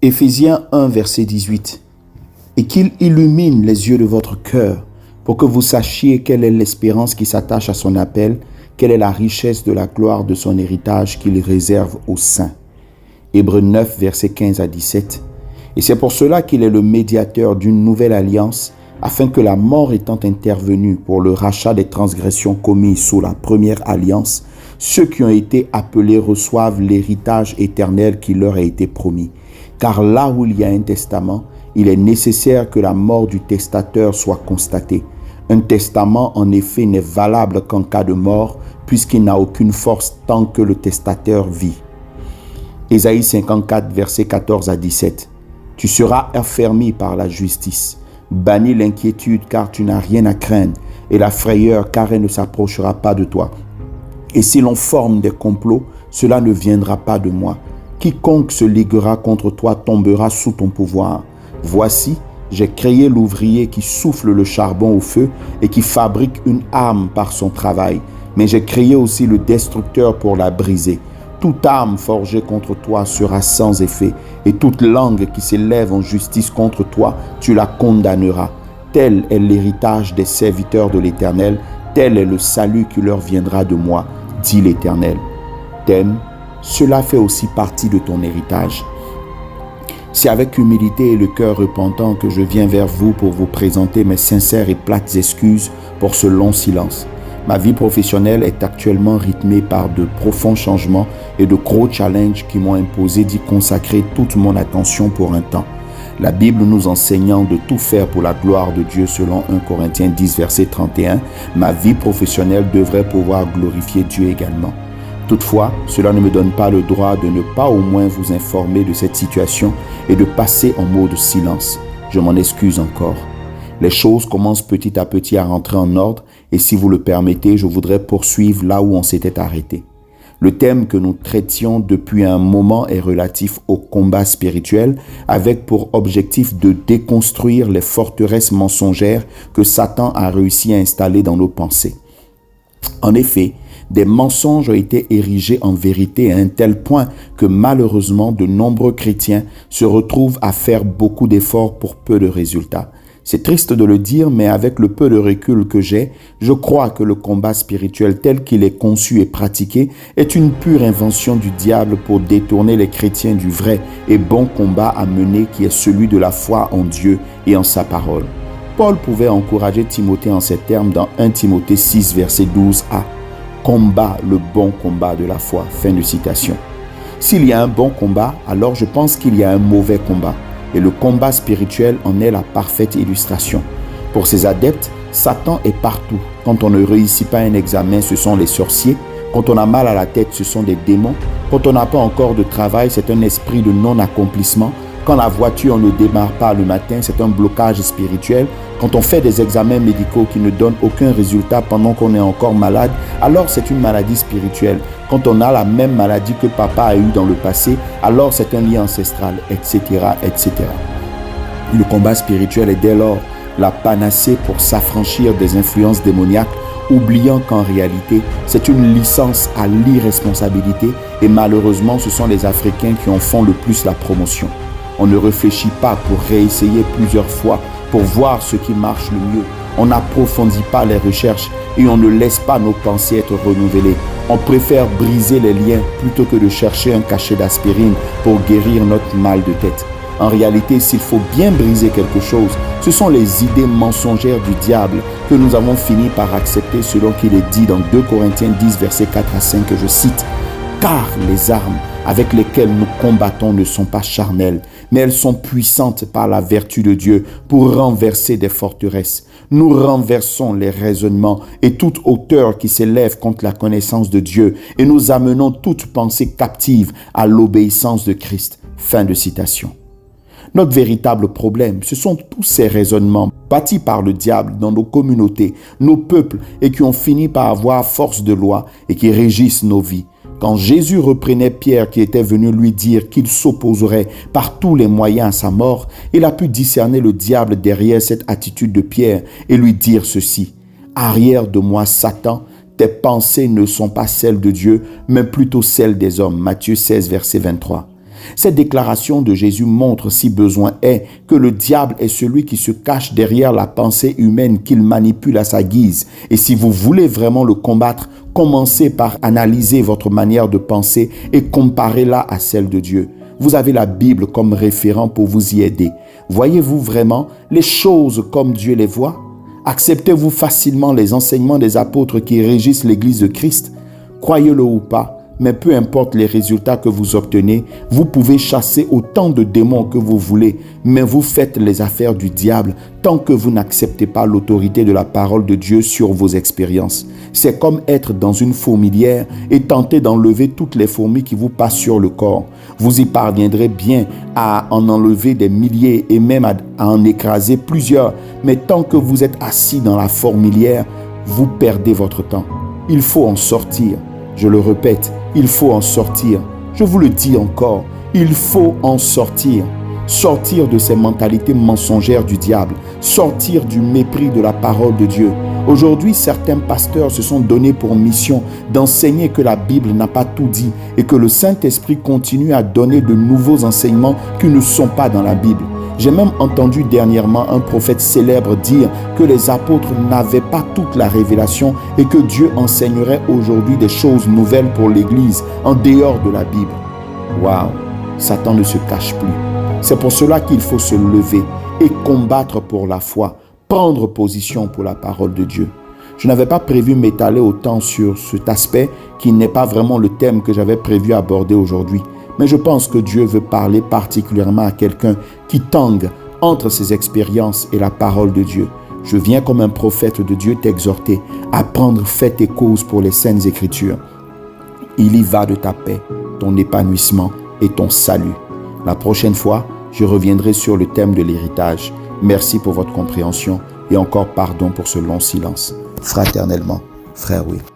Éphésiens 1, verset 18. Et qu'il illumine les yeux de votre cœur pour que vous sachiez quelle est l'espérance qui s'attache à son appel, quelle est la richesse de la gloire de son héritage qu'il réserve aux saints. Hébreux 9, verset 15 à 17. Et c'est pour cela qu'il est le médiateur d'une nouvelle alliance, afin que la mort étant intervenue pour le rachat des transgressions commises sous la première alliance, ceux qui ont été appelés reçoivent l'héritage éternel qui leur a été promis. Car là où il y a un testament, il est nécessaire que la mort du testateur soit constatée. Un testament, en effet, n'est valable qu'en cas de mort, puisqu'il n'a aucune force tant que le testateur vit. Ésaïe 54, versets 14 à 17. Tu seras affermi par la justice. Bannis l'inquiétude, car tu n'as rien à craindre, et la frayeur, car elle ne s'approchera pas de toi. Et si l'on forme des complots, cela ne viendra pas de moi. Quiconque se liguera contre toi tombera sous ton pouvoir. Voici, j'ai créé l'ouvrier qui souffle le charbon au feu et qui fabrique une arme par son travail. Mais j'ai créé aussi le destructeur pour la briser. Toute arme forgée contre toi sera sans effet, et toute langue qui s'élève en justice contre toi, tu la condamneras. Tel est l'héritage des serviteurs de l'Éternel, tel est le salut qui leur viendra de moi, dit l'Éternel. Thème, cela fait aussi partie de ton héritage. C'est avec humilité et le cœur repentant que je viens vers vous pour vous présenter mes sincères et plates excuses pour ce long silence. Ma vie professionnelle est actuellement rythmée par de profonds changements et de gros challenges qui m'ont imposé d'y consacrer toute mon attention pour un temps. La Bible nous enseignant de tout faire pour la gloire de Dieu selon 1 Corinthiens 10, verset 31, ma vie professionnelle devrait pouvoir glorifier Dieu également. Toutefois, cela ne me donne pas le droit de ne pas au moins vous informer de cette situation et de passer en mode silence. Je m'en excuse encore. Les choses commencent petit à petit à rentrer en ordre et si vous le permettez, je voudrais poursuivre là où on s'était arrêté. Le thème que nous traitions depuis un moment est relatif au combat spirituel avec pour objectif de déconstruire les forteresses mensongères que Satan a réussi à installer dans nos pensées. En effet, des mensonges ont été érigés en vérité à un tel point que malheureusement de nombreux chrétiens se retrouvent à faire beaucoup d'efforts pour peu de résultats. C'est triste de le dire, mais avec le peu de recul que j'ai, je crois que le combat spirituel tel qu'il est conçu et pratiqué est une pure invention du diable pour détourner les chrétiens du vrai et bon combat à mener qui est celui de la foi en Dieu et en sa parole. Paul pouvait encourager Timothée en ces termes dans 1 Timothée 6, verset 12a. Combat le bon combat de la foi. Fin de citation. S'il y a un bon combat, alors je pense qu'il y a un mauvais combat. Et le combat spirituel en est la parfaite illustration. Pour ses adeptes, Satan est partout. Quand on ne réussit pas un examen, ce sont les sorciers. Quand on a mal à la tête, ce sont des démons. Quand on n'a pas encore de travail, c'est un esprit de non-accomplissement. Quand la voiture ne démarre pas le matin, c'est un blocage spirituel. Quand on fait des examens médicaux qui ne donnent aucun résultat pendant qu'on est encore malade, alors c'est une maladie spirituelle. Quand on a la même maladie que papa a eue dans le passé, alors c'est un lien ancestral, etc., etc. Le combat spirituel est dès lors la panacée pour s'affranchir des influences démoniaques, oubliant qu'en réalité, c'est une licence à l'irresponsabilité et malheureusement, ce sont les Africains qui en font le plus la promotion. On ne réfléchit pas pour réessayer plusieurs fois, pour voir ce qui marche le mieux. On n'approfondit pas les recherches et on ne laisse pas nos pensées être renouvelées. On préfère briser les liens plutôt que de chercher un cachet d'aspirine pour guérir notre mal de tête. En réalité, s'il faut bien briser quelque chose, ce sont les idées mensongères du diable que nous avons fini par accepter selon qu'il est dit dans 2 Corinthiens 10, versets 4 à 5 que je cite. Car les armes avec lesquelles nous combattons ne sont pas charnelles, mais elles sont puissantes par la vertu de Dieu pour renverser des forteresses. Nous renversons les raisonnements et toute hauteur qui s'élève contre la connaissance de Dieu et nous amenons toute pensée captive à l'obéissance de Christ. Fin de citation. Notre véritable problème, ce sont tous ces raisonnements bâtis par le diable dans nos communautés, nos peuples et qui ont fini par avoir force de loi et qui régissent nos vies. Quand Jésus reprenait Pierre qui était venu lui dire qu'il s'opposerait par tous les moyens à sa mort, il a pu discerner le diable derrière cette attitude de Pierre et lui dire ceci. « Arrière de moi, Satan, tes pensées ne sont pas celles de Dieu, mais plutôt celles des hommes. » Matthieu 16, verset 23. Cette déclaration de Jésus montre, si besoin est, que le diable est celui qui se cache derrière la pensée humaine qu'il manipule à sa guise. Et si vous voulez vraiment le combattre, commencez par analyser votre manière de penser et comparez-la à celle de Dieu. Vous avez la Bible comme référent pour vous y aider. Voyez-vous vraiment les choses comme Dieu les voit? Acceptez-vous facilement les enseignements des apôtres qui régissent l'Église de Christ? Croyez-le ou pas, mais peu importe les résultats que vous obtenez, vous pouvez chasser autant de démons que vous voulez, mais vous faites les affaires du diable tant que vous n'acceptez pas l'autorité de la parole de Dieu sur vos expériences. C'est comme être dans une fourmilière et tenter d'enlever toutes les fourmis qui vous passent sur le corps. Vous y parviendrez bien à en enlever des milliers et même à en écraser plusieurs, mais tant que vous êtes assis dans la fourmilière, vous perdez votre temps. Il faut en sortir. Je le répète, il faut en sortir. Je vous le dis encore, il faut en sortir. Sortir de ces mentalités mensongères du diable. Sortir du mépris de la parole de Dieu. Aujourd'hui, certains pasteurs se sont donnés pour mission d'enseigner que la Bible n'a pas tout dit et que le Saint-Esprit continue à donner de nouveaux enseignements qui ne sont pas dans la Bible. J'ai même entendu dernièrement un prophète célèbre dire que les apôtres n'avaient pas toute la révélation et que Dieu enseignerait aujourd'hui des choses nouvelles pour l'Église en dehors de la Bible. Waouh, Satan ne se cache plus. C'est pour cela qu'il faut se lever et combattre pour la foi, prendre position pour la parole de Dieu. Je n'avais pas prévu m'étaler autant sur cet aspect qui n'est pas vraiment le thème que j'avais prévu aborder aujourd'hui. Mais je pense que Dieu veut parler particulièrement à quelqu'un qui tangue entre ses expériences et la parole de Dieu. Je viens comme un prophète de Dieu t'exhorter à prendre fait et cause pour les saintes écritures. Il y va de ta paix, ton épanouissement et ton salut. La prochaine fois, je reviendrai sur le thème de l'héritage. Merci pour votre compréhension et encore pardon pour ce long silence. Fraternellement, frère Will.